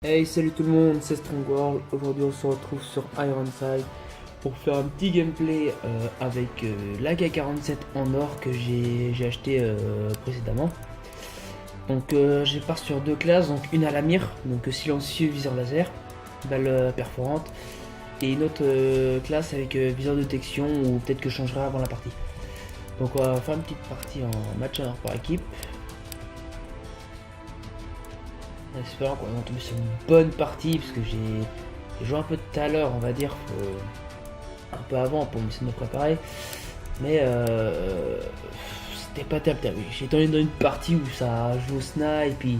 Hey, salut tout le monde, c'est Strongworld. Aujourd'hui, on se retrouve sur Ironside pour faire un petit gameplay avec l'AK-47 en or que j'ai acheté précédemment. Donc, je pars sur deux classes, donc une à la mire, donc silencieux, viseur laser, balle perforante, et une autre classe avec viseur de détection ou peut-être que je changerai avant la partie. Donc, on va faire une petite partie en match en or par équipe. En espérant qu'on va tomber sur une bonne partie parce que j'ai joué un peu tout à l'heure, on va dire, un peu avant pour essayer de me préparer, mais c'était pas terrible. J'ai tombé dans une partie où ça joue au snipe, puis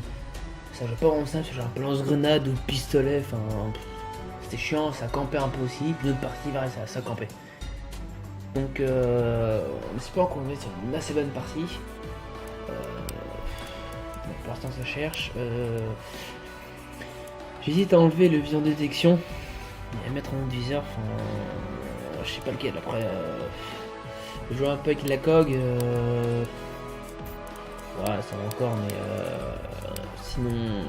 ça joue pas vraiment au snipe, c'est genre un lance-grenade ou pistolet, enfin c'était chiant, ça campait un peu aussi, puis d'autres parties, pareil, ça campait. Donc on espère qu'on va mettre sur une assez bonne partie. Pour l'instant ça cherche. J'hésite à enlever le viseur de détection et à mettre un autre viseur. Enfin, je sais pas lequel. Après, je joue un peu avec la COG. Ouais, ça va encore, mais sinon,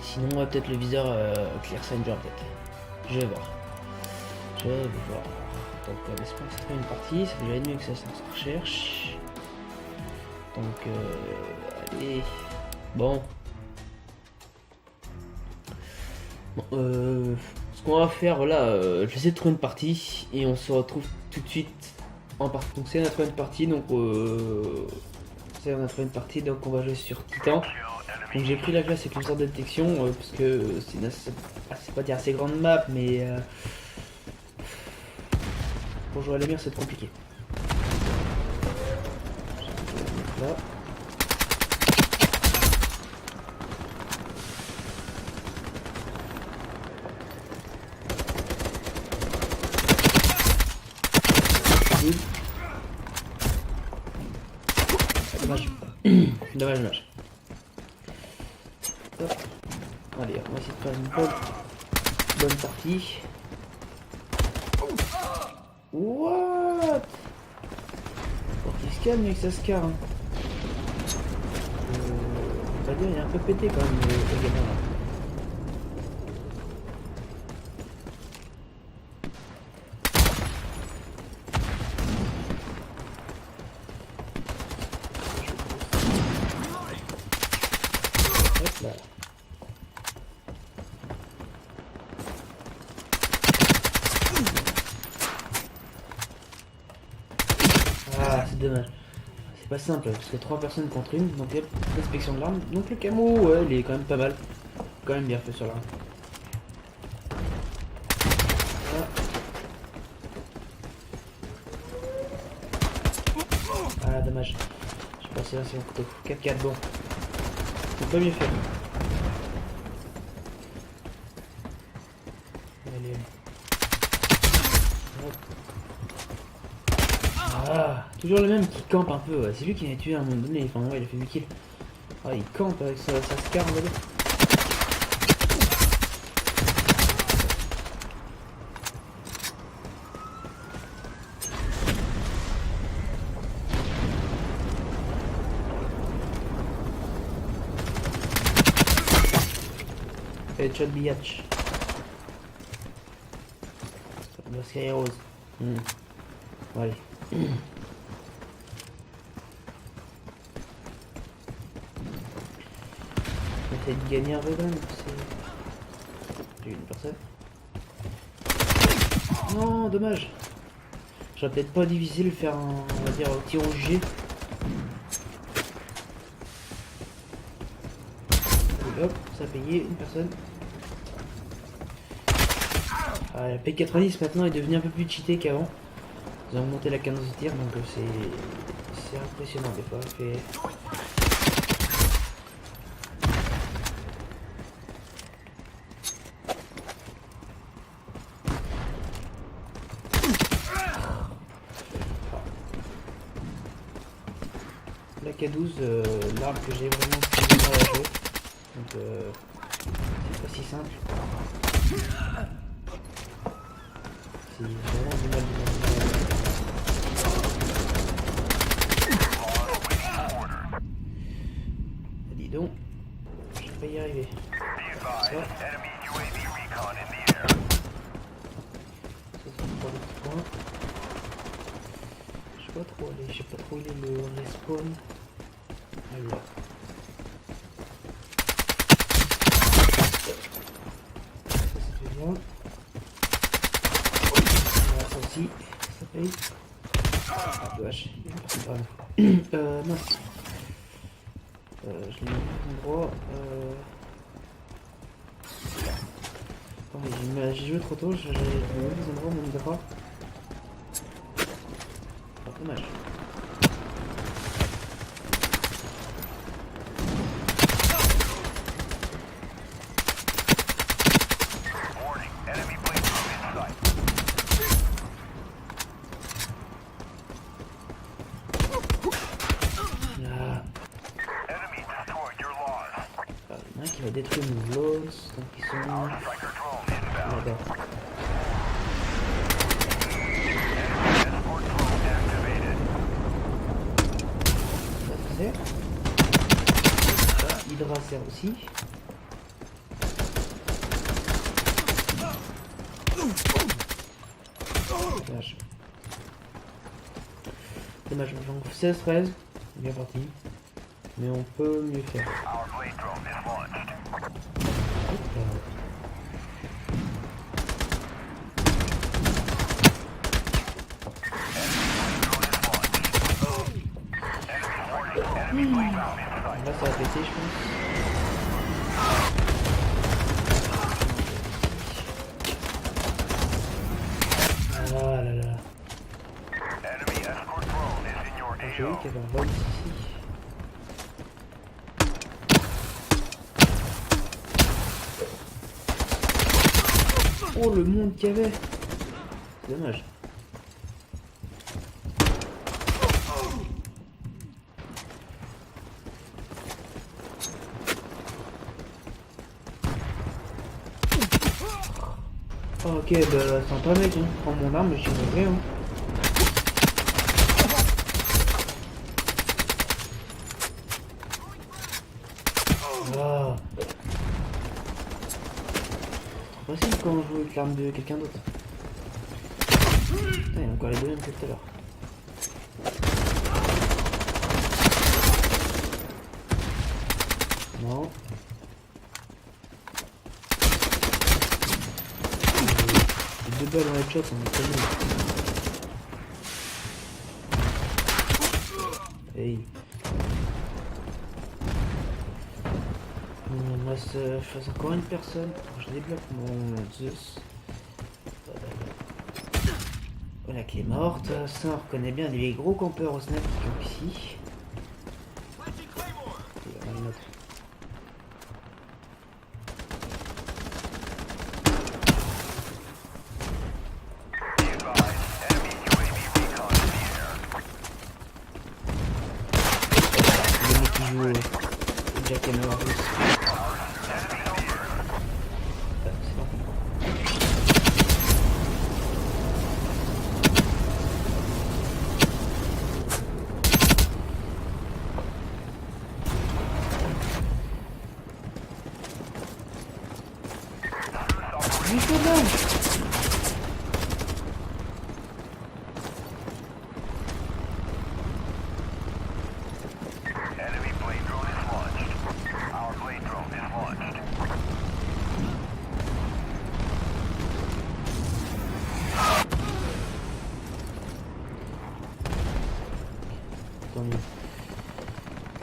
sinon, peut-être le viseur Clear Sign peut-être. Je vais voir. Donc, j'espère que ça fait une partie. Ça fait déjà mieux que ça recherche. Donc, allez. Bon. Ce qu'on va faire, voilà, je vais essayer de trouver une partie et on se retrouve tout de suite en partie. Donc, c'est on a trouvé une partie, donc on va jouer sur Titan. Donc, j'ai pris la classe avec une sorte de détection parce que c'est pas dire assez grande map, mais pour jouer à la mer, c'est compliqué. Là. Dommage. Dommage. Hop. Allez, on va essayer de faire une bonne partie. What? Faut qu'il se calme avec sa scar. Hein. On va dire, il est un peu pété quand même le gamin là. Hop là. Ah, c'est dommage. C'est pas simple parce que 3 personnes contre une, donc l'inspection de l'arme. Donc le camo, ouais, il est quand même pas mal. Quand même bien fait sur l'arme. Ah, dommage. J'ai passé là sur le couteau. 4-4, bon. C'est pas mieux fait. Allez. Hop. Ah, toujours le même qui campe un peu. Ouais. C'est lui qui m'a tué à un moment donné. Enfin, ouais, il a fait 8 kills. Ah, il campe avec sa scar, on va dire. Headshot biatch. Le Sky Rose. Allez. On va essayer de gagner un peu quand même. J'ai une personne. Non, dommage. J'aurais peut-être pas difficile de faire un, on va dire, tir au G. Et hop, ça a payé une personne. Ah, la P90 maintenant est devenue un peu plus cheatée qu'avant. Ils ont augmenté la cadence de tir, donc c'est impressionnant des fois. La K12, l'arme que j'ai vraiment plus mal à jouer. Donc c'est pas si simple. C'est vraiment du mal. dis donc, je vais pas y arriver. Ça, ça c'est pour le point. Je sais pas trop aller, je sais pas trop où il est le respawn. Alors. Ça c'est bien. Voilà, ça aussi, ça paye. Ah vache, il y a personne par là. Mince. Je l'ai mis au bon endroit. Attendez, j'ai joué trop tôt, j'ai mis les endroits où on ne pas. Ah, dommage. Il y en a un qui va détruire nos lots, donc ils sont là-bas. Ça sert. Hydra sert aussi. Dommage. Dommage, j'en fais 16-13. Bien parti. Mais on peut mieux faire. Là ça va péter je pense. Ah là là. J'ai vu qu'il y avait un vol ici. Oh le monde qu'il y avait. C'est dommage. Ok, bah sympa mec, hein. Prends mon arme, je suis mauvais hein. Ah. C'est facile quand on joue avec l'arme de quelqu'un d'autre. Putain, il y a encore les deux mêmes que tout à l'heure. Non. Les deux balles en headshot, on est très bien. Hey. Il me reste encore une personne. Je débloque mon Zeus. Voilà qui est morte. Ça on reconnaît bien des gros campeurs au snap qui campent ici. Il y en a une autre. Le mec qui joue Jack et Noir russe.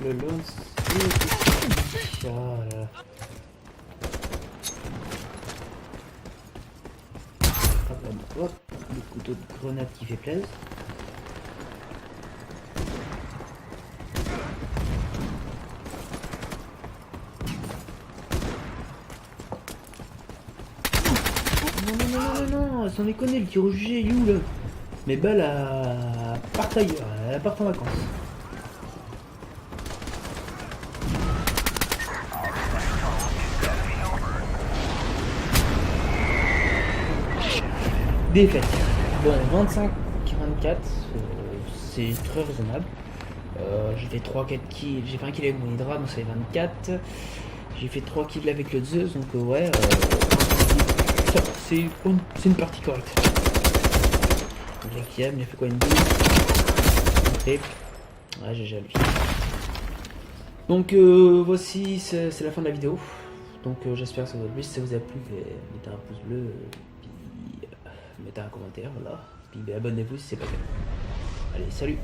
Le lance est là. Hop, le couteau de grenade qui fait plaisir. Non, sans déconner, le tir au jugé, you là. Mes balles partent ailleurs, elles partent en vacances. Défaite. Bon, 25-44, c'est très raisonnable. J'ai fait 3-4 kills, j'ai fait un kill avec mon Hydra, donc ça fait 24. J'ai fait 3 kills avec le Zeus, donc ouais, c'est une partie correcte. Jackie, il a fait quoi, une double? Ok. Ouais, GG à lui. Donc voici, c'est la fin de la vidéo. Donc j'espère que ça vous a plu. Si ça vous a plu, mettez un pouce bleu, puis mettez un commentaire, voilà. Puis abonnez-vous si c'est pas fait. Allez, salut!